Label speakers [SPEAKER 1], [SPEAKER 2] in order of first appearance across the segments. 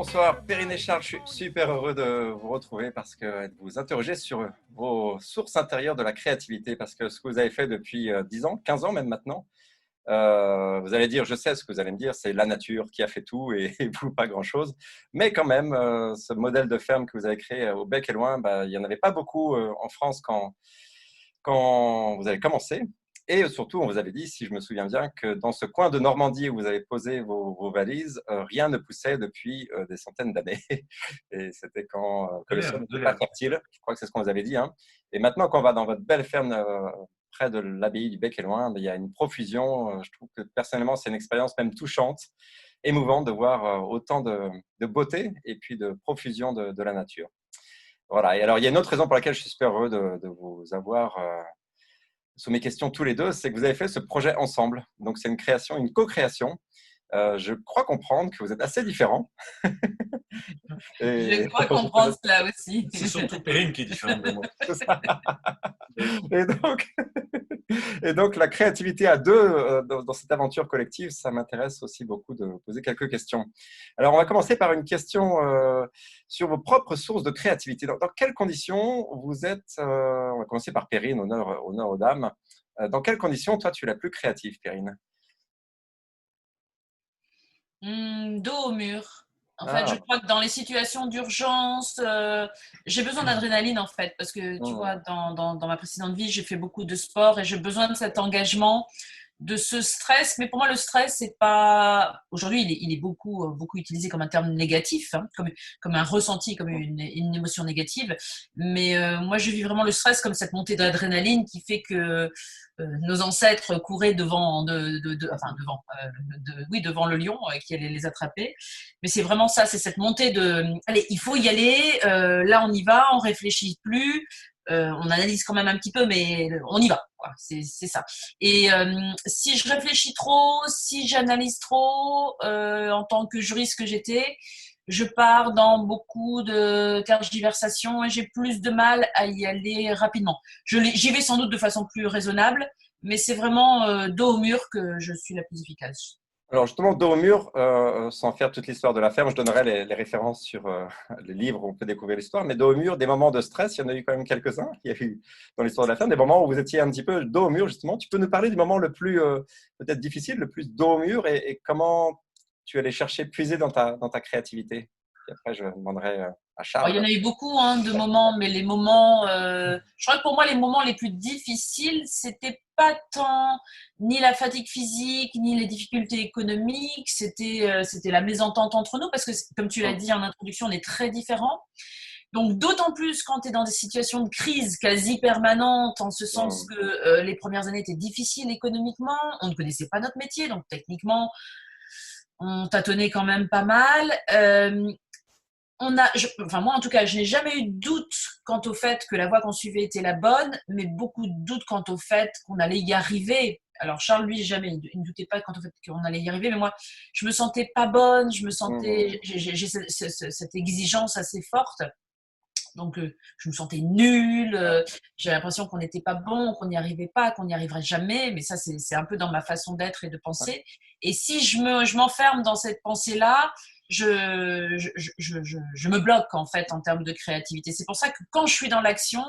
[SPEAKER 1] Bonsoir, Perrine et Charles, je suis super heureux de vous retrouver parce que de vous interroger sur vos sources intérieures de la créativité, parce que ce que vous avez fait depuis 10 ans, 15 ans même maintenant, vous allez dire, je sais ce que vous allez me dire, c'est la nature qui a fait tout et vous pas grand-chose, mais quand même, ce modèle de ferme que vous avez créé au Bec et Loin, il n'y en avait pas beaucoup en France quand vous avez commencé. Et surtout, on vous avait dit, si je me souviens bien, que dans ce coin de Normandie où vous avez posé vos valises, rien ne poussait depuis des centaines d'années. Et c'était quand que
[SPEAKER 2] De
[SPEAKER 1] le sol
[SPEAKER 2] l'herbe, de
[SPEAKER 1] n'était pas
[SPEAKER 2] l'herbe.
[SPEAKER 1] fertile. Je crois que c'est ce qu'on vous avait dit, hein. Et maintenant, quand on va dans votre belle ferme près de l'abbaye du Bec et Loin, il y a une profusion. Je trouve que personnellement, c'est une expérience même touchante, émouvante de voir autant de beauté et puis de profusion de la nature. Voilà. Et alors, il y a une autre raison pour laquelle je suis super heureux de vous avoir sous mes questions tous les deux, c'est que vous avez fait ce projet ensemble. Donc, c'est une création, une co-création. Je crois comprendre que vous êtes assez différents.
[SPEAKER 3] Je
[SPEAKER 1] Et,
[SPEAKER 3] crois comprendre cela aussi.
[SPEAKER 2] C'est surtout Perrine qui est différente de moi.
[SPEAKER 1] et donc, et donc, la créativité à deux dans cette aventure collective, ça m'intéresse aussi beaucoup de vous poser quelques questions. Alors, on va commencer par une question sur vos propres sources de créativité. Dans quelles conditions vous êtes, on va commencer par Perrine, honneur aux dames. Dans quelles conditions, toi, tu es la plus créative, Perrine?
[SPEAKER 3] Dos au mur. En fait, je
[SPEAKER 1] Ah,
[SPEAKER 3] crois que dans les situations d'urgence, j'ai besoin d'adrénaline en fait, parce que tu vois,
[SPEAKER 1] hmm,
[SPEAKER 3] dans ma précédente vie, j'ai fait beaucoup de sport et j'ai besoin de cet engagement, de ce stress. Mais pour moi, le stress, c'est pas. Aujourd'hui, il est beaucoup, beaucoup utilisé comme un terme négatif, hein, comme un ressenti, comme une émotion négative. Mais moi, je vis vraiment le stress comme cette montée d'adrénaline qui fait que nos ancêtres couraient enfin devant, oui, devant le lion qui allait les attraper. Mais c'est vraiment ça, c'est cette montée de, allez, il faut y aller, là on y va, on réfléchit plus, on analyse quand même un petit peu, mais on y va, quoi. C'est ça. Et si je réfléchis trop, si j'analyse trop, en tant que juriste que j'étais, je pars dans beaucoup de tergiversations et j'ai plus de mal à y aller rapidement. J'y vais sans doute de façon plus raisonnable, mais c'est vraiment dos au mur que je suis la plus efficace.
[SPEAKER 1] Alors justement, dos au mur, sans faire toute l'histoire de la ferme, je donnerai les références sur les livres où on peut découvrir l'histoire, mais dos au mur, des moments de stress, il y en a eu quand même quelques-uns, il y a eu dans l'histoire de la ferme, des moments où vous étiez un petit peu dos au mur, justement. Tu peux nous parler du moment le plus peut-être difficile, le plus dos au mur, et comment tu allais chercher, puiser dans ta créativité. Et après, je demanderai à
[SPEAKER 3] Bon, il y en
[SPEAKER 1] Charles.
[SPEAKER 3] a eu beaucoup hein, de moments, mais les moments, je crois que pour moi, les moments les plus difficiles, c'était pas tant ni la fatigue physique, ni les difficultés économiques, c'était la mésentente entre nous, parce que comme tu l'as
[SPEAKER 1] Hum,
[SPEAKER 3] dit en introduction, on est très différents. Donc d'autant plus quand tu es dans des situations de crise quasi permanentes, en ce sens
[SPEAKER 1] hum,
[SPEAKER 3] que les premières années étaient difficiles économiquement, on ne connaissait pas notre métier, donc techniquement, on tâtonnait quand même pas mal. Enfin moi en tout cas, je n'ai jamais eu de doute quant au fait que la voie qu'on suivait était la bonne, mais beaucoup de doutes quant au fait qu'on allait y arriver. Alors Charles, lui, jamais, il ne doutait pas quant au fait qu'on allait y arriver, mais moi, je me sentais pas bonne, je me sentais,
[SPEAKER 1] hum,
[SPEAKER 3] j'ai cette exigence assez forte. Donc, je me sentais nulle, j'ai l'impression qu'on n'était pas bon, qu'on n'y arrivait pas, qu'on n'y arriverait jamais, mais ça, c'est un peu dans ma façon d'être et de penser. Et si je m'enferme dans cette pensée-là, je me bloque en fait en termes de créativité. C'est pour ça que quand je suis dans l'action,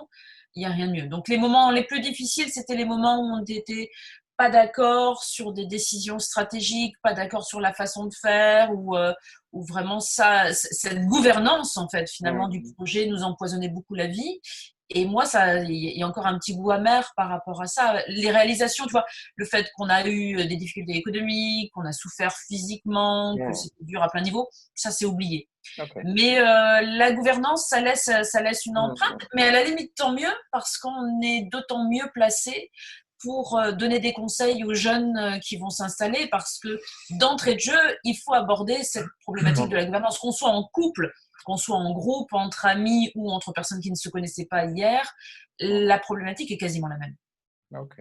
[SPEAKER 3] il n'y a rien de mieux. Donc, les moments les plus difficiles, c'était les moments où on n'était pas d'accord sur des décisions stratégiques, pas d'accord sur la façon de faire, ou vraiment ça, cette gouvernance en fait finalement du
[SPEAKER 1] hum,
[SPEAKER 3] projet nous empoisonnait beaucoup la vie. Et moi, ça, il y a encore un petit goût amer par rapport à ça. Les réalisations, tu vois, le fait qu'on a eu des difficultés économiques, qu'on a souffert physiquement, que
[SPEAKER 1] hum.
[SPEAKER 3] c'était dur à plein niveau, ça c'est oublié.
[SPEAKER 1] Ok.
[SPEAKER 3] Mais la gouvernance, ça laisse une empreinte,
[SPEAKER 1] Hum,
[SPEAKER 3] mais à la limite tant mieux parce qu'on est d'autant mieux placé pour donner des conseils aux jeunes qui vont s'installer, parce que d'entrée de jeu, il faut aborder cette problématique de
[SPEAKER 2] Pardon.
[SPEAKER 3] la gouvernance, qu'on soit en couple, qu'on soit en groupe, entre amis ou entre personnes qui ne se connaissaient pas hier,
[SPEAKER 1] hum.
[SPEAKER 3] la problématique est quasiment la même.
[SPEAKER 1] Ok.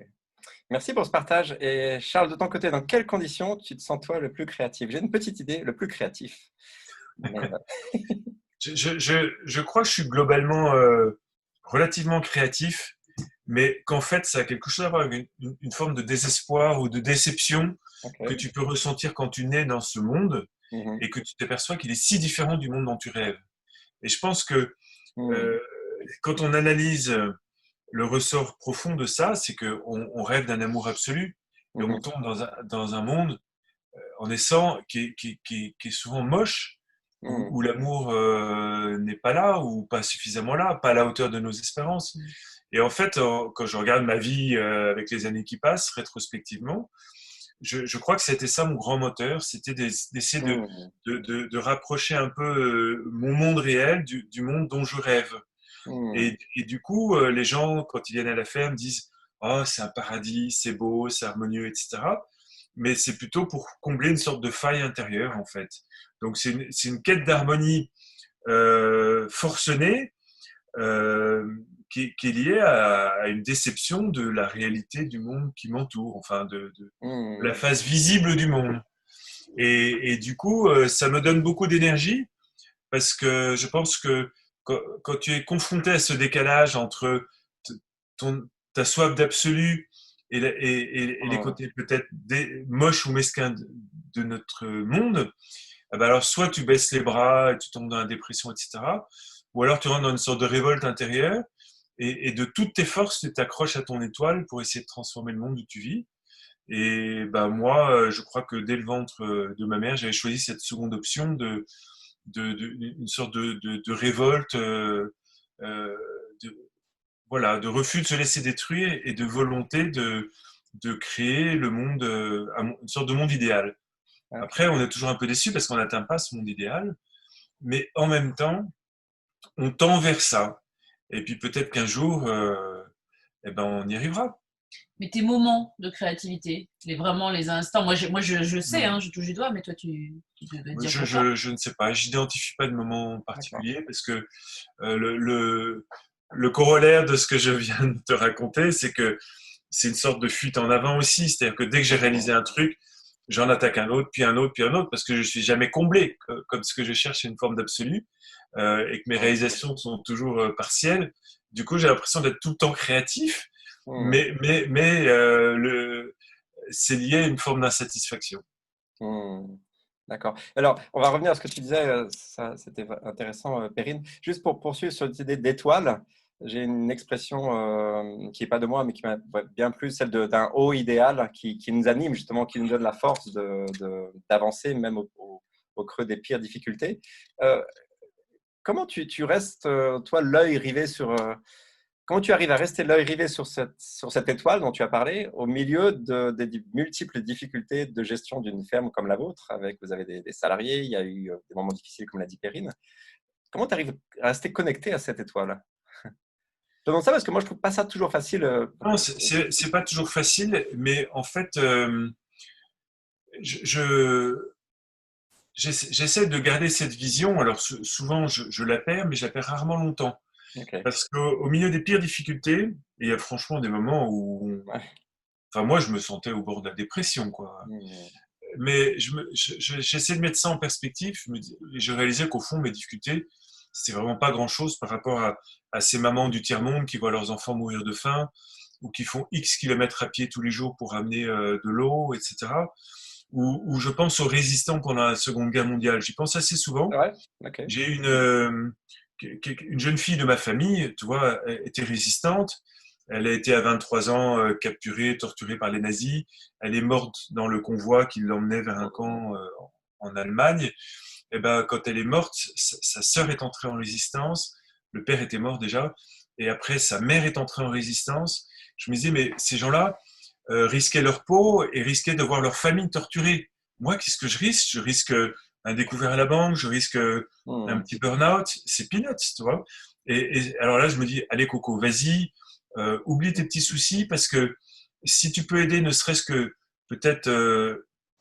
[SPEAKER 1] Merci pour ce partage. Et Charles, de ton côté, dans quelles conditions tu te sens toi le plus créatif? J'ai une petite idée, le plus créatif. Mais,
[SPEAKER 2] Je crois que je suis globalement relativement créatif, mais qu'en fait, ça a quelque chose à voir avec une forme de désespoir ou de déception que
[SPEAKER 1] ok.
[SPEAKER 2] tu peux ressentir quand tu nais dans ce monde.
[SPEAKER 1] Mhm.
[SPEAKER 2] et que tu t'aperçois qu'il est si différent du monde dont tu rêves. Et je pense que
[SPEAKER 1] Mhm.
[SPEAKER 2] euh, quand on analyse le ressort profond de ça, c'est qu'on on rêve d'un amour absolu et on
[SPEAKER 1] Mhm.
[SPEAKER 2] tombe dans un monde en naissant qui est souvent moche,
[SPEAKER 1] Mhm.
[SPEAKER 2] où l'amour n'est pas là ou pas suffisamment là, pas à la hauteur de nos espérances. Et en fait, quand je regarde ma vie avec les années qui passent, rétrospectivement, je crois que c'était ça mon grand moteur, c'était d'essayer
[SPEAKER 1] Mhm.
[SPEAKER 2] de rapprocher un peu mon monde réel du monde dont je rêve.
[SPEAKER 1] Mhm.
[SPEAKER 2] Et du coup, les gens, quand ils viennent à la ferme, disent oh, c'est un paradis, c'est beau, c'est harmonieux, etc. Mais c'est plutôt pour combler une sorte de faille intérieure, en fait. Donc, c'est une quête d'harmonie forcenée qui est liée à une déception de la réalité du monde qui m'entoure, enfin, de la
[SPEAKER 1] Mhm.
[SPEAKER 2] face visible du monde. Et du coup, ça me donne beaucoup d'énergie parce que je pense que quand tu es confronté à ce décalage entre ton, ta soif d'absolu et les
[SPEAKER 1] Mhm.
[SPEAKER 2] côtés peut-être moches ou mesquins de notre monde, eh ben alors soit tu baisses les bras et tu tombes dans la dépression, etc., ou alors tu rentres dans une sorte de révolte intérieure et de toutes tes forces, tu t'accroches à ton étoile pour essayer de transformer le monde où tu vis. Et ben moi, je crois que dès le ventre de ma mère, j'avais choisi cette seconde option une sorte de révolte, euh, de, voilà, de refus de se laisser détruire et de volonté de créer le monde, une sorte de monde idéal. Après,
[SPEAKER 1] Ok.
[SPEAKER 2] on est toujours un peu déçu parce qu'on n'atteint pas ce monde idéal, mais en même temps, on tend vers ça. Et puis peut-être qu'un jour, eh ben, on y arrivera.
[SPEAKER 3] Mais tes moments de créativité, vraiment les instants, je sais, hein,
[SPEAKER 2] Hmm.
[SPEAKER 3] je touche du doigt, mais toi, tu devais dire
[SPEAKER 2] Je,
[SPEAKER 3] pour toi.
[SPEAKER 2] je ne sais pas, j'identifie pas de moment
[SPEAKER 1] D'accord.
[SPEAKER 2] particulier parce que euh, le, le, le corollaire de ce que je viens de te raconter, c'est que c'est une sorte de fuite en avant aussi. C'est-à-dire que dès que j'ai réalisé
[SPEAKER 1] Mhm.
[SPEAKER 2] un truc, j'en attaque un autre, puis un autre, puis un autre, parce que je suis jamais comblé. Comme ce que je cherche, c'est une forme d'absolu, et que mes
[SPEAKER 1] Mhm.
[SPEAKER 2] réalisations sont toujours partielles. Du coup, j'ai l'impression d'être tout le temps créatif,
[SPEAKER 1] Mhm.
[SPEAKER 2] c'est lié à une forme d'insatisfaction.
[SPEAKER 1] Hmm. D'accord. Alors, on va revenir à ce que tu disais, ça, c'était intéressant, Perrine. Juste pour poursuivre sur l'idée d'étoile, j'ai une expression qui n'est pas de moi, mais qui m'a bien plu, celle d'un haut idéal qui nous anime, justement, qui nous donne la force d'avancer, même au creux des pires difficultés. Euh, Comment tu restes, toi, l'œil rivé sur, comment tu arrives à rester l'œil rivé sur cette étoile dont tu as parlé, au milieu des multiples difficultés de gestion d'une ferme comme la vôtre, avec vous avez des salariés, il y a eu des moments difficiles, comme l'a dit Perrine. Comment tu arrives à rester connecté à cette étoile? Je te demande ça parce que moi, je trouve pas ça toujours facile.
[SPEAKER 2] Non, c'est pas toujours facile, mais en fait, je, je- j'essaie de garder cette vision. Alors souvent, je la perds, mais je la perds rarement longtemps.
[SPEAKER 1] Ok.
[SPEAKER 2] Parce qu'au milieu des pires difficultés, il y a franchement des moments où,
[SPEAKER 1] Ouais.
[SPEAKER 2] enfin moi, je me sentais au bord de la dépression, quoi.
[SPEAKER 1] Hmm.
[SPEAKER 2] Mais j'essaie de mettre ça en perspective. Je réalisais qu'au fond, mes difficultés, c'était vraiment pas grand-chose par rapport à ces mamans du tiers-monde qui voient leurs enfants mourir de faim ou qui font X kilomètres à pied tous les jours pour amener de l'eau, etc. Ou je pense aux résistants pendant la Seconde Guerre mondiale. J'y pense assez souvent.
[SPEAKER 1] Ouais. Ok.
[SPEAKER 2] J'ai une jeune fille de ma famille, tu vois, était résistante. Elle a été à 23 ans capturée, torturée par les nazis. Elle est morte dans le convoi qui l'emmenait vers un
[SPEAKER 1] Hmm.
[SPEAKER 2] camp en Allemagne. Et ben, quand elle est morte, sa sœur est entrée en résistance. Le père était mort déjà. Et après, sa mère est entrée en résistance. Je me disais, mais ces gens-là risquaient leur peau et risquaient de voir leur famille torturée. Moi, qu'est-ce que je risque? Je risque un découvert à la banque, je risque un
[SPEAKER 1] Hmm.
[SPEAKER 2] petit burn-out. C'est peanuts, tu vois. Et alors là, je me dis, allez Coco, vas-y, oublie tes petits soucis parce que si tu peux aider ne serait-ce que peut-être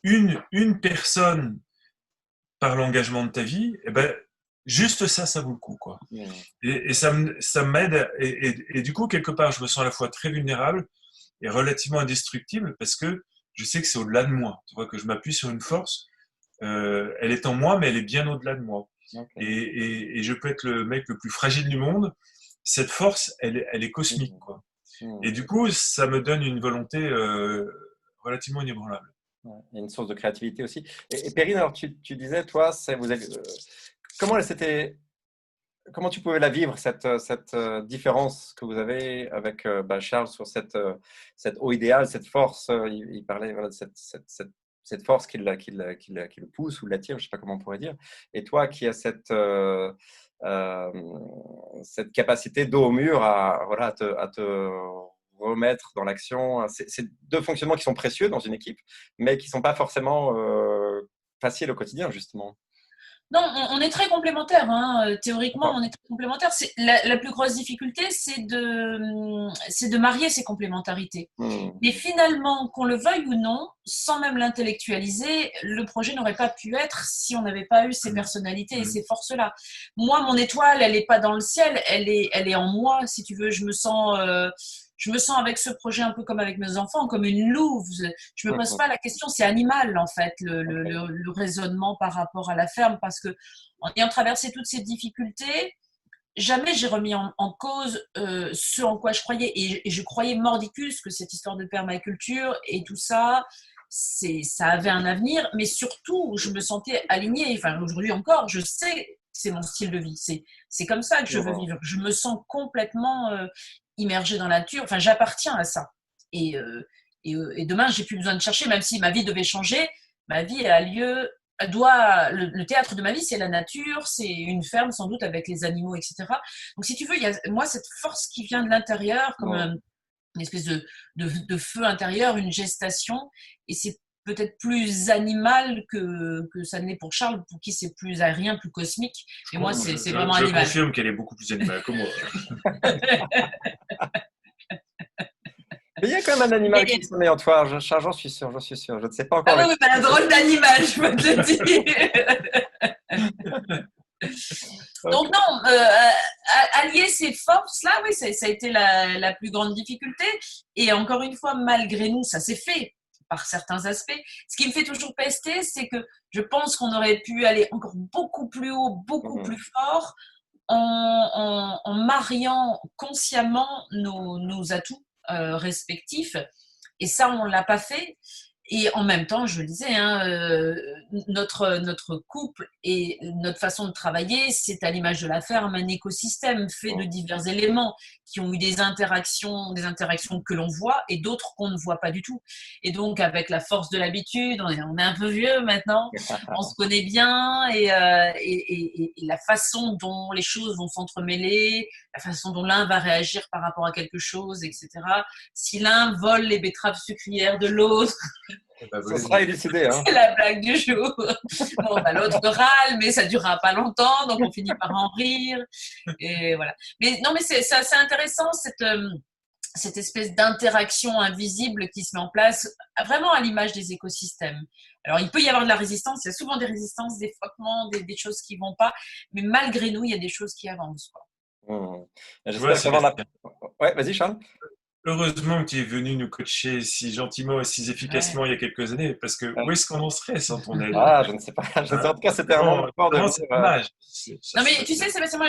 [SPEAKER 2] une personne par l'engagement de ta vie, eh ben, juste ça, ça vaut le coup, quoi.
[SPEAKER 1] Hmm.
[SPEAKER 2] Et ça m'aide. Et du coup, quelque part, je me sens à la fois très vulnérable et relativement indestructible parce que je sais que c'est au-delà de moi. Tu vois, que je m'appuie sur une force. Elle est en moi, mais elle est bien au-delà de moi.
[SPEAKER 1] Ok.
[SPEAKER 2] Et je peux être le mec le plus fragile du monde. Cette force, elle est cosmique,
[SPEAKER 1] Hmm.
[SPEAKER 2] quoi. Et
[SPEAKER 1] Hmm.
[SPEAKER 2] du coup, ça me donne une volonté relativement inébranlable.
[SPEAKER 1] Ouais, il y a une source de créativité aussi. Et Perrine, alors tu disais, toi, comment comment tu pouvais la vivre, cette différence que vous avez avec Charles sur cette eau idéale, cette force, il parlait voilà, de cette force qui le pousse ou l'attire, je ne sais pas comment on pourrait dire. Et toi qui as euh, cette capacité dos au mur voilà, à te remettre dans l'action. C'est deux fonctionnements qui sont précieux dans une équipe, mais qui ne sont pas forcément faciles au quotidien, justement.
[SPEAKER 3] Non, on est très complémentaires. Hein. Théoriquement,
[SPEAKER 1] D'accord.
[SPEAKER 3] on est très complémentaires. La plus grosse difficulté, c'est de marier ces complémentarités.
[SPEAKER 1] Hmm.
[SPEAKER 3] Mais finalement, qu'on le veuille ou non, sans même l'intellectualiser, le projet n'aurait pas pu être si on n'avait pas eu ces personnalités et ces forces-là. Moi, mon étoile, elle n'est pas dans le ciel, elle est en moi, si tu veux. Je me sens avec ce projet un peu comme avec mes enfants, comme une louve. Je me pose pas la question, c'est animal en fait, le raisonnement par rapport à la ferme, parce que en ayant traversé toutes ces difficultés, jamais j'ai remis en cause ce en quoi je croyais. Et je croyais mordicus que cette histoire de permaculture et tout ça, ça avait un avenir, mais surtout, je me sentais alignée. Enfin, aujourd'hui encore, je sais que c'est mon style de vie. C'est comme ça que je veux vivre. Je me sens complètement immergée dans la nature. Enfin, j'appartiens à ça. Et, euh, et demain, j'ai plus besoin de chercher, même si ma vie devait changer. Ma vie a lieu le théâtre de ma vie, c'est la nature, c'est une ferme sans doute avec les animaux, etc. Donc, si tu veux, il y a moi cette force qui vient de l'intérieur, comme une espèce de feu intérieur, une gestation, et c'est peut-être plus animal que ça ne l'est pour Charles, pour qui c'est plus aérien, plus cosmique. Et moi, c'est vraiment
[SPEAKER 2] Je
[SPEAKER 3] animal.
[SPEAKER 2] confirme qu'elle est beaucoup plus animale que moi.
[SPEAKER 1] Mais il y a quand même un animal
[SPEAKER 3] Mais,
[SPEAKER 1] qui se met en toi, j'en suis sûr, j'en suis sûr. Je ne sais pas
[SPEAKER 3] ah
[SPEAKER 1] encore
[SPEAKER 3] oui,
[SPEAKER 1] lequel.
[SPEAKER 3] un drôle d'animal, je peux te le dire. Donc
[SPEAKER 1] Ok.
[SPEAKER 3] non, allier ces forces-là, oui, ça a été la plus grande difficulté. Et encore une fois, malgré nous, ça s'est fait par certains aspects. Ce qui me fait toujours pester, c'est que je pense qu'on aurait pu aller encore beaucoup plus haut, beaucoup plus fort, en mariant consciemment nos atouts respectifs. Et ça, on ne l'a pas fait. Et en même temps, je le disais, hein, notre couple et notre façon de travailler, c'est à l'image de la ferme, un écosystème fait de divers éléments qui ont eu des interactions que l'on voit et d'autres qu'on ne voit pas du tout. Et donc, avec la force de l'habitude, on est un peu vieux maintenant, on se connaît bien et la façon dont les choses vont s'entremêler, la façon dont l'un va réagir par rapport à quelque chose, etc. Si l'un vole les betteraves sucrières de l'autre,
[SPEAKER 1] Ça sera élucidé. Hein.
[SPEAKER 3] c'est la blague du jour. Bon, bah, l'autre râle, mais ça durera pas longtemps, donc on finit par en rire. Et voilà. Mais non, mais c'est assez intéressant cette espèce d'interaction invisible qui se met en place, vraiment à l'image des écosystèmes. Alors, il peut y avoir de la résistance, il y a souvent des résistances, des frottements, des choses qui vont pas, mais malgré nous, il y a des choses qui avancent, quoi.
[SPEAKER 2] Tu vois,
[SPEAKER 1] J'espère vraiment
[SPEAKER 2] Sébastien,
[SPEAKER 1] Ouais, vas-y, Charles.
[SPEAKER 2] heureusement que tu es venu nous coacher si gentiment et si efficacement
[SPEAKER 3] Ouais.
[SPEAKER 2] il y a quelques années, parce que où
[SPEAKER 1] Ouais.
[SPEAKER 2] est-ce qu'on en serait sans ton aide?
[SPEAKER 1] Ah, je ne sais pas. Je ne sais.
[SPEAKER 2] Hein?
[SPEAKER 1] En tout cas, c'était un moment
[SPEAKER 2] Vraiment,
[SPEAKER 1] fort de
[SPEAKER 2] vraiment,
[SPEAKER 1] venir.
[SPEAKER 2] c'est dommage.
[SPEAKER 3] Non, mais tu sais, Sébastien, moi,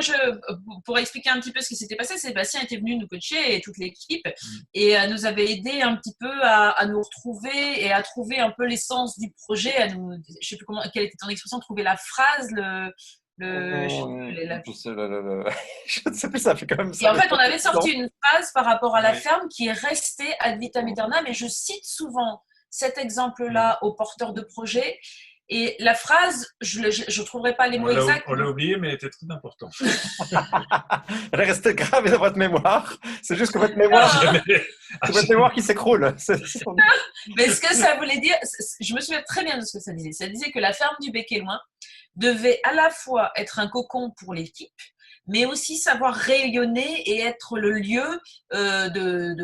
[SPEAKER 3] pour expliquer un petit peu ce qui s'était passé, Sébastien était venu nous coacher et toute l'équipe et nous avait aidé un petit peu à nous retrouver et à trouver un peu l'essence du projet, je sais plus quelle était ton expression, trouver la phrase, je sais plus,
[SPEAKER 1] Je ne sais plus, ça fait quand même
[SPEAKER 3] et
[SPEAKER 1] ça.
[SPEAKER 3] en fait, on avait sorti une phrase par rapport à la
[SPEAKER 2] Ouais.
[SPEAKER 3] ferme qui est restée ad vitam aeternam et je cite souvent cet exemple-là aux porteurs de projets. Et la phrase, je ne trouverai pas les mots exacts.
[SPEAKER 2] On l'a oublié, mais elle était très importante.
[SPEAKER 1] Elle est restée gravée dans votre mémoire. C'est juste que votre mémoire, c'est votre mémoire qui s'écroule.
[SPEAKER 3] Mais ce que ça voulait dire, je me souviens très bien de ce que ça disait. Ça disait que la ferme du Bec et Loin devait à la fois être un cocon pour l'équipe, mais aussi savoir rayonner et être le lieu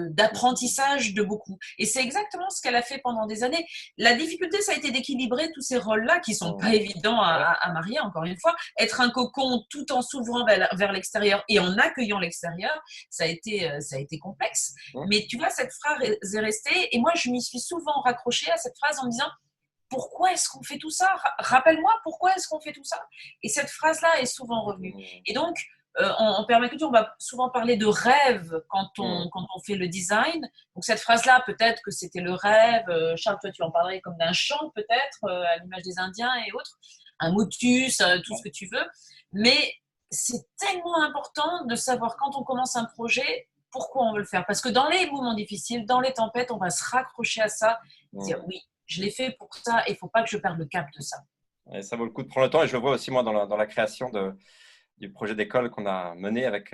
[SPEAKER 3] d'apprentissage de beaucoup. Et c'est exactement ce qu'elle a fait pendant des années. La difficulté, ça a été d'équilibrer tous ces rôles-là qui sont pas évidents à marier, encore une fois. Être un cocon tout en s'ouvrant vers l'extérieur et en accueillant l'extérieur, ça a été complexe. Mais tu vois, cette phrase est restée et moi, je m'y suis souvent raccrochée à cette phrase en me disant pourquoi est-ce qu'on fait tout ça? Rappelle-moi pourquoi est-ce qu'on fait tout ça? Et cette phrase-là est souvent revenue. Et donc, en permaculture, on va souvent parler de rêve quand on fait le design. Donc cette phrase-là, peut-être que c'était le rêve. Charles, toi, tu en parlerais comme d'un chant, peut-être, à l'image des Indiens et autres. Un motus, tout ce que tu veux. Mais c'est tellement important de savoir quand on commence un projet, pourquoi on veut le faire. Parce que dans les moments difficiles, dans les tempêtes, on va se raccrocher à ça et dire oui, je l'ai fait pour ça et il ne faut pas que je perde le cap de ça.
[SPEAKER 1] Et ça vaut le coup de prendre le temps. Et je le vois aussi, moi, dans la création du projet d'école qu'on a mené avec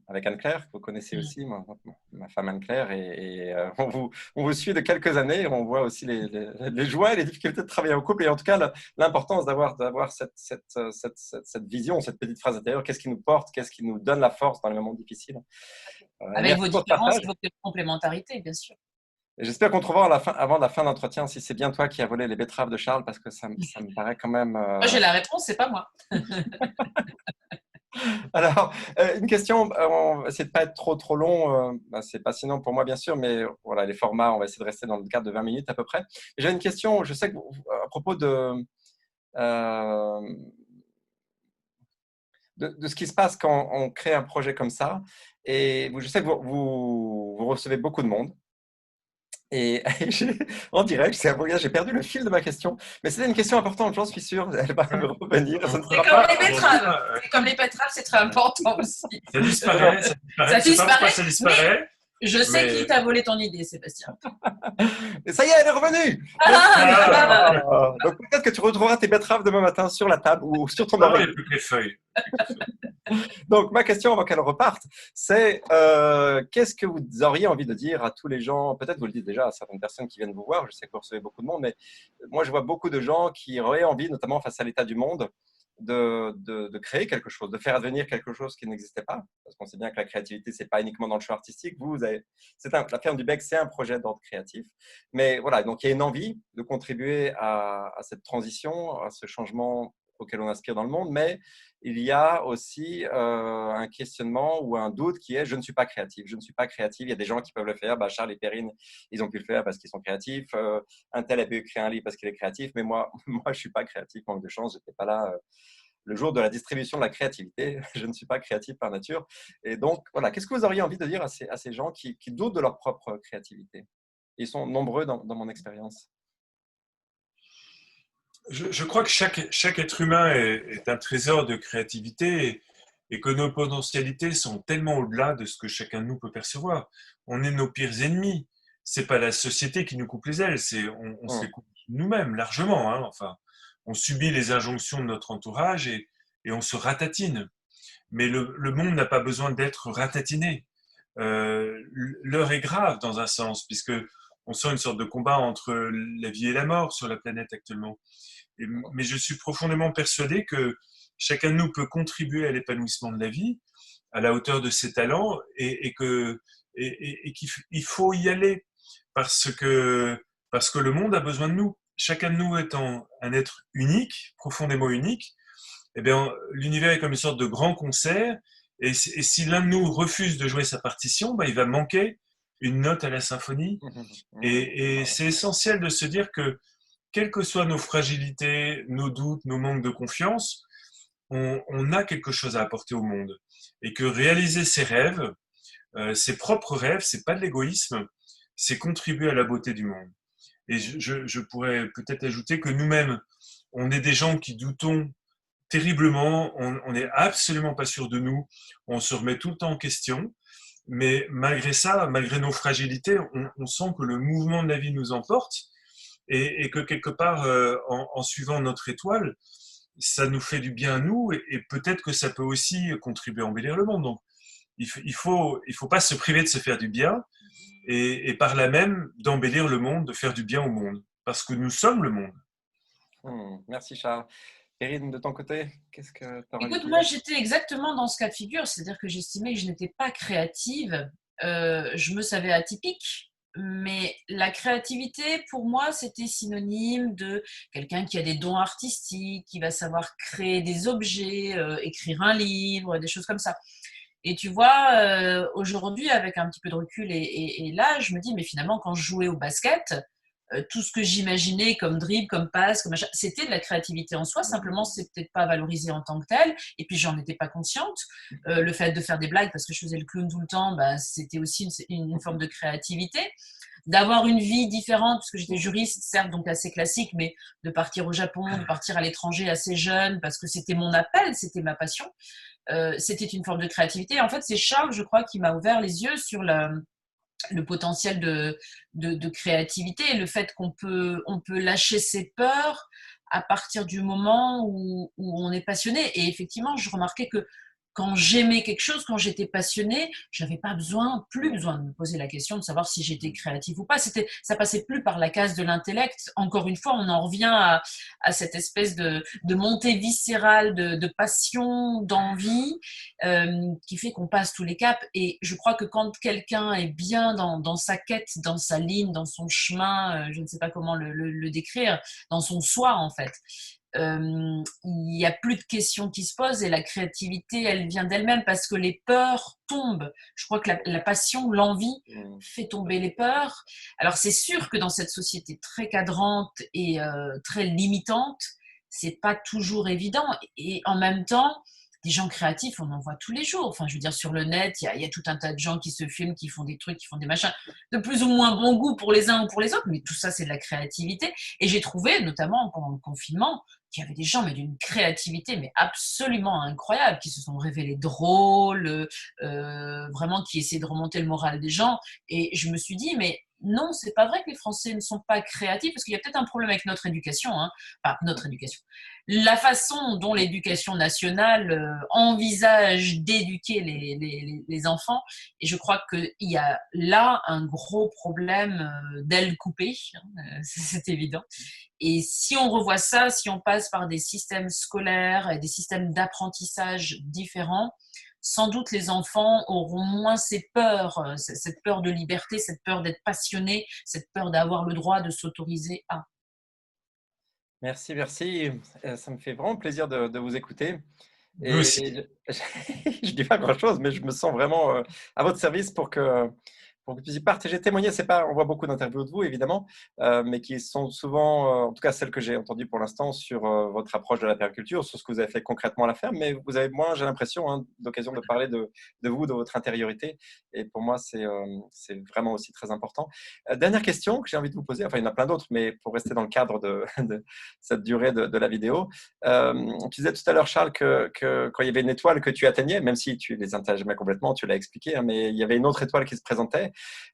[SPEAKER 1] Anne-Claire, que vous connaissez aussi, ma femme Anne-Claire. Et on vous suit de quelques années. Et on voit aussi les joies et les difficultés de travailler en couple. Et en tout cas, l'importance d'avoir cette vision, cette petite phrase intérieure. Qu'est-ce qui nous porte? Qu'est-ce qui nous donne la force dans les moments difficiles?
[SPEAKER 3] Avec vos différences et vos complémentarités, bien sûr.
[SPEAKER 1] J'espère qu'on trouvera avant la fin d'entretien si c'est bien toi qui as volé les betteraves de Charles, parce que ça me paraît quand même…
[SPEAKER 3] Moi, j'ai la réponse, c'est pas moi.
[SPEAKER 1] Alors, une question, on va essayer de ne pas être trop long, c'est passionnant pour moi bien sûr, mais voilà, les formats, on va essayer de rester dans le cadre de 20 minutes à peu près. J'ai une question, je sais que à propos de ce qui se passe quand on crée un projet comme ça, et je sais que vous recevez beaucoup de monde. Et en direct, j'ai perdu le fil de ma question, mais c'était une question importante, j'en suis sûr, elle va me revenir.
[SPEAKER 3] C'est comme les betteraves, c'est comme les betteraves, c'est très important aussi.
[SPEAKER 2] Ça disparaît, ça disparaît. Ça disparaît.
[SPEAKER 3] Je sais qui t'a volé ton idée, Sébastien.
[SPEAKER 1] Et ça y est, elle est revenue. Donc peut-être que tu retrouveras tes betteraves demain matin sur la table ou sur ton oreille.
[SPEAKER 2] Il n'y a plus que les feuilles.
[SPEAKER 1] Donc ma question avant qu'elle reparte, c'est qu'est-ce que vous auriez envie de dire à tous les gens, peut-être vous le dites déjà à certaines personnes qui viennent vous voir, je sais que vous recevez beaucoup de monde, mais moi je vois beaucoup de gens qui auraient envie, notamment face à l'état du monde, de créer quelque chose, de faire advenir quelque chose qui n'existait pas, parce qu'on sait bien que la créativité, c'est pas uniquement dans le champ artistique. La ferme du Bec, c'est un projet d'ordre créatif, mais voilà, donc il y a une envie de contribuer à cette transition, à ce changement auquel on aspire dans le monde, mais il y a aussi un questionnement ou un doute qui est je ne suis pas créatif, je ne suis pas créatif. Il y a des gens qui peuvent le faire, Charles et Perrine, ils ont pu le faire parce qu'ils sont créatifs, un tel a pu écrire un livre parce qu'il est créatif, mais moi je ne suis pas créatif, manque de chance, je n'étais pas là le jour de la distribution de la créativité, je ne suis pas créatif par nature. Et donc voilà, qu'est-ce que vous auriez envie de dire à ces gens qui doutent de leur propre créativité? Ils sont nombreux dans mon expérience.
[SPEAKER 2] Je crois que chaque être humain est un trésor de créativité et que nos potentialités sont tellement au-delà de ce que chacun de nous peut percevoir. On est nos pires ennemis. C'est pas la société qui nous coupe les ailes, on se les coupe nous-mêmes largement. Hein. Enfin, on subit les injonctions de notre entourage et on se ratatine. Mais le monde n'a pas besoin d'être ratatiné. L'heure est grave dans un sens, puisque on sent une sorte de combat entre la vie et la mort sur la planète actuellement. Mais je suis profondément persuadé que chacun de nous peut contribuer à l'épanouissement de la vie à la hauteur de ses talents et qu'il faut y aller parce que le monde a besoin de nous. Chacun de nous étant un être unique, profondément unique, eh bien, l'univers est comme une sorte de grand concert et si l'un de nous refuse de jouer sa partition, il va manquer une note à la symphonie. Et c'est essentiel de se dire que quelles que soient nos fragilités, nos doutes, nos manques de confiance, on a quelque chose à apporter au monde. Et que réaliser ses rêves, ses propres rêves, c'est pas de l'égoïsme, c'est contribuer à la beauté du monde. Et je pourrais peut-être ajouter que nous-mêmes, on est des gens qui doutons terriblement, on n'est absolument pas sûr de nous, on se remet tout le temps en question, mais malgré ça, malgré nos fragilités, on sent que le mouvement de la vie nous emporte et que quelque part, en suivant notre étoile, ça nous fait du bien à nous et peut-être que ça peut aussi contribuer à embellir le monde. Donc, il faut pas se priver de se faire du bien et par là même d'embellir le monde, de faire du bien au monde, parce que nous sommes le monde.
[SPEAKER 1] Merci Charles. Perrine, de ton côté, qu'est-ce que tu aurais
[SPEAKER 3] Écoute,
[SPEAKER 1] dit?
[SPEAKER 3] moi j'étais exactement dans ce cas de figure, c'est-à-dire que j'estimais que je n'étais pas créative, je me savais atypique, mais la créativité pour moi c'était synonyme de quelqu'un qui a des dons artistiques, qui va savoir créer des objets, écrire un livre, des choses comme ça. Et tu vois, aujourd'hui avec un petit peu de recul et là, je me dis mais finalement quand je jouais au basket, tout ce que j'imaginais comme dribble, comme passe, comme machin, c'était de la créativité en soi, simplement c'est peut-être pas valorisé en tant que tel, et puis j'en étais pas consciente. Le fait de faire des blagues, parce que je faisais le clown tout le temps, bah, c'était aussi une forme de créativité. D'avoir une vie différente, parce que j'étais juriste, certes, donc assez classique, mais de partir au Japon, de partir à l'étranger assez jeune, parce que c'était mon appel, c'était ma passion, c'était une forme de créativité. En fait, c'est Charles, je crois, qui m'a ouvert les yeux sur le potentiel de créativité, le fait on peut lâcher ses peurs à partir du moment où on est passionné. Et effectivement, je remarquais que quand j'aimais quelque chose, quand j'étais passionnée, j'avais pas plus besoin de me poser la question de savoir si j'étais créative ou pas. Ça passait plus par la case de l'intellect. Encore une fois, on en revient à cette espèce de montée viscérale de passion, d'envie, qui fait qu'on passe tous les caps. Et je crois que quand quelqu'un est bien dans sa quête, dans sa ligne, dans son chemin, je ne sais pas comment le décrire, dans son soi en fait, il n'y a plus de questions qui se posent et la créativité, elle vient d'elle-même parce que les peurs tombent. Je crois que la passion, l'envie fait tomber les peurs. Alors c'est sûr que dans cette société très cadrante et très limitante, c'est pas toujours évident. Et en même temps, des gens créatifs, on en voit tous les jours. Enfin, je veux dire, sur le net, il y a tout un tas de gens qui se filment, qui font des trucs, qui font des machins de plus ou moins bon goût pour les uns ou pour les autres, mais tout ça, c'est de la créativité. Et j'ai trouvé, notamment pendant le confinement, qu'il y avait des gens mais d'une créativité mais absolument incroyable, qui se sont révélés drôles, vraiment qui essaient de remonter le moral des gens. Et je me suis dit, mais non, c'est pas vrai que les Français ne sont pas créatifs, parce qu'il y a peut-être un problème avec notre éducation, hein. Enfin, notre éducation. La façon dont l'éducation nationale envisage d'éduquer les enfants, et je crois qu'il y a là un gros problème d'ailes coupées, hein, c'est évident. Et si on revoit ça, si on passe par des systèmes scolaires et des systèmes d'apprentissage différents, sans doute les enfants auront moins ces peurs, cette peur de liberté, cette peur d'être passionné, cette peur d'avoir le droit de s'autoriser à.
[SPEAKER 1] Merci, merci. Ça me fait vraiment plaisir de vous écouter.
[SPEAKER 2] Nous aussi.
[SPEAKER 1] Et je dis pas grand-chose, mais je me sens vraiment à votre service pour que vous puissiez partager, témoigner. C'est pas, on voit beaucoup d'interviews de vous, évidemment, mais qui sont souvent, en tout cas celles que j'ai entendues pour l'instant, sur votre approche de la permaculture, sur ce que vous avez fait concrètement à la ferme. Mais vous avez moins, j'ai l'impression, hein, d'occasion de parler de vous, de votre intériorité. Et pour moi, c'est vraiment aussi très important. Dernière question que j'ai envie de vous poser. Enfin, il y en a plein d'autres, mais pour rester dans le cadre de cette durée de la vidéo. Tu disais tout à l'heure, Charles, que quand il y avait une étoile que tu atteignais, même si tu les atteignais jamais complètement, tu l'as expliqué, hein, mais il y avait une autre étoile qui se présentait.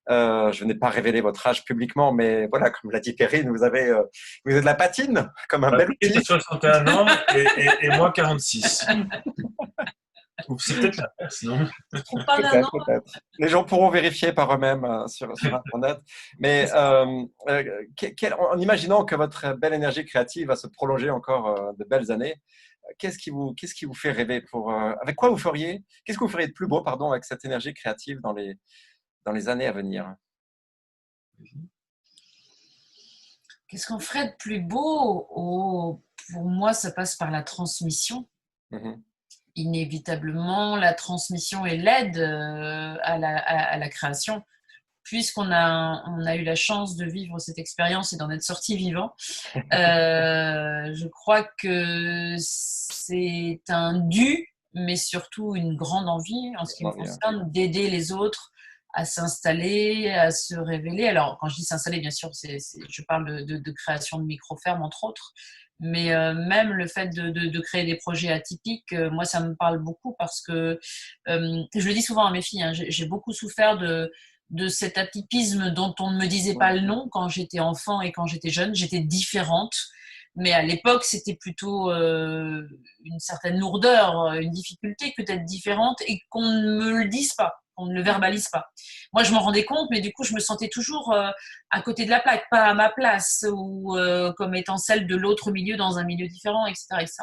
[SPEAKER 1] Je n'ai pas révélé votre âge publiquement, mais voilà, comme l'a dit Perrine, vous avez de la patine, comme un bel
[SPEAKER 2] Perrine a
[SPEAKER 1] outil.
[SPEAKER 2] 61 ans et moi 46. Ou c'est peut-être l'inverse, non?
[SPEAKER 3] Je trouve pas d'un an.
[SPEAKER 1] Peut-être. Les gens pourront vérifier par eux-mêmes sur Internet. Mais en imaginant que votre belle énergie créative va se prolonger encore de belles années, qu'est-ce qui vous fait rêver avec quoi qu'est-ce que vous feriez de plus beau, pardon, avec cette énergie créative dans les années à venir?
[SPEAKER 3] Qu'est-ce qu'on ferait de plus beau? Oh, pour moi, ça passe par la transmission.
[SPEAKER 1] Mhm.
[SPEAKER 3] Inévitablement, la transmission est l'aide à la création, on a eu la chance de vivre cette expérience et d'en être sorti vivant. Je crois que c'est un dû, mais surtout une grande envie, en ce qui me concerne, d'aider les autres à s'installer, à se révéler. Alors, quand je dis s'installer, bien sûr, je parle de création de micro-fermes, entre autres. Mais même le fait de créer des projets atypiques, moi, ça me parle beaucoup parce que, je le dis souvent à mes filles, hein, j'ai beaucoup souffert de cet atypisme dont on ne me disait pas le nom quand j'étais enfant et quand j'étais jeune. J'étais différente. Mais à l'époque, c'était plutôt une certaine lourdeur, une difficulté que d'être différente et qu'on ne me le dise pas, qu'on ne le verbalise pas. Moi, je m'en rendais compte, mais du coup, je me sentais toujours à côté de la plaque, pas à ma place, ou comme étant celle de l'autre milieu dans un milieu différent, etc. etc.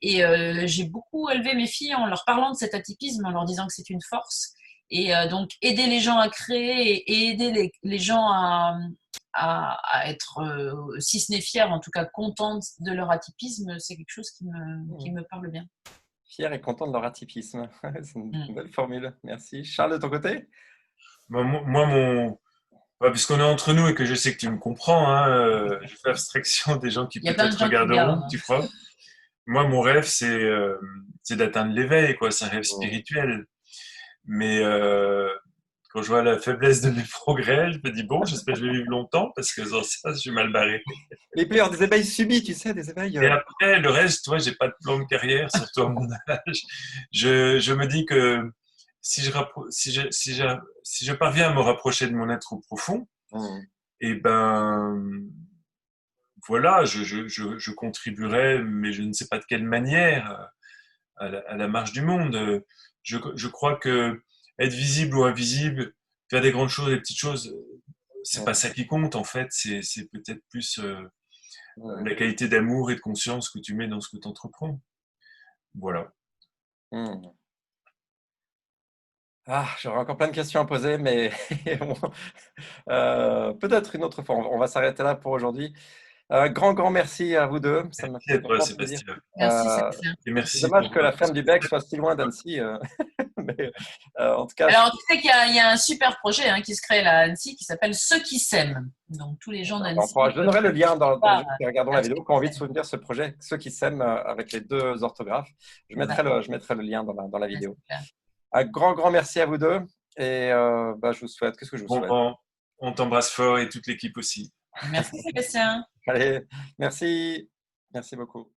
[SPEAKER 3] Et j'ai beaucoup élevé mes filles en leur parlant de cet atypisme, en leur disant que c'est une force. Et donc, aider les gens à créer et aider les gens à être, si ce n'est fiers, en tout cas contents de leur atypisme, c'est quelque chose qui me parle bien.
[SPEAKER 1] Fier et content de leur atypisme. C'est une belle formule. Merci. Charles, de ton côté?
[SPEAKER 2] Moi, Ouais, puisqu'on est entre nous et que je sais que tu me comprends, hein, je fais abstraction des gens qui
[SPEAKER 3] Il y a plein de
[SPEAKER 2] peut-être
[SPEAKER 3] gens qui regardent,
[SPEAKER 2] regarderont,
[SPEAKER 3] hein.
[SPEAKER 2] tu crois. Moi, mon rêve, c'est d'atteindre l'éveil, quoi. C'est un rêve
[SPEAKER 1] Mmh.
[SPEAKER 2] spirituel. Mais quand je vois la faiblesse de mes progrès, je me dis, bon, j'espère que je vais vivre longtemps parce que sans ça, je suis mal barré.
[SPEAKER 1] Mais il peut y avoir des éveils subis, tu sais, des éveils.
[SPEAKER 2] Et après, le reste, toi, j'ai pas de plan de carrière, surtout à mon âge. Je me dis que si je parviens à me rapprocher de mon être profond,
[SPEAKER 1] Mmh.
[SPEAKER 2] et ben, voilà, je contribuerai, mais je ne sais pas de quelle manière, à la marche du monde. Je crois que être visible ou invisible, faire des grandes choses, des petites choses, c'est pas
[SPEAKER 1] Mmh.
[SPEAKER 2] ça qui compte en fait. C'est peut-être plus
[SPEAKER 1] Mmh.
[SPEAKER 2] la qualité d'amour et de conscience que tu mets dans ce que tu entreprends. Voilà.
[SPEAKER 1] Mmh. Ah, j'aurais encore plein de questions à poser, mais peut-être une autre fois. On va s'arrêter là pour aujourd'hui. Grand merci à vous deux. Ça m'a
[SPEAKER 2] Merci à
[SPEAKER 1] fait
[SPEAKER 2] toi,
[SPEAKER 1] vraiment plaisir.
[SPEAKER 2] Sébastien.
[SPEAKER 3] Merci,
[SPEAKER 1] Euh,
[SPEAKER 3] Sébastien.
[SPEAKER 2] Et
[SPEAKER 1] c'est
[SPEAKER 2] merci
[SPEAKER 1] dommage
[SPEAKER 2] pour
[SPEAKER 1] que la
[SPEAKER 2] tout
[SPEAKER 1] ferme
[SPEAKER 2] ce
[SPEAKER 1] du
[SPEAKER 2] que tu
[SPEAKER 1] Bec
[SPEAKER 2] fais.
[SPEAKER 1] soit si loin d'Annecy. Mais en tout cas,
[SPEAKER 3] Alors, tu sais qu'il y a un super projet hein, qui se crée là, à Annecy qui s'appelle Ceux qui s'aiment. Donc, tous les gens d'Annecy
[SPEAKER 1] je
[SPEAKER 3] peuvent
[SPEAKER 1] donnerai le lien pour les
[SPEAKER 3] voir
[SPEAKER 1] gens qui regardent la
[SPEAKER 3] à Ceux
[SPEAKER 1] vidéo, qui ont
[SPEAKER 3] qui
[SPEAKER 1] envie de
[SPEAKER 3] s'aiment.
[SPEAKER 1] soutenir ce projet, ceux qui s'aiment avec les deux orthographes.
[SPEAKER 3] Bah,
[SPEAKER 1] Je mettrai le lien dans la
[SPEAKER 3] ouais,
[SPEAKER 1] vidéo.
[SPEAKER 3] c'est clair.
[SPEAKER 1] Un grand merci à vous deux. Et je vous souhaite, qu'est-ce que je vous
[SPEAKER 2] Bon
[SPEAKER 1] souhaite?
[SPEAKER 2] vent, on t'embrasse fort et toute l'équipe aussi.
[SPEAKER 3] Merci, Sébastien.
[SPEAKER 1] Allez, merci. Merci beaucoup.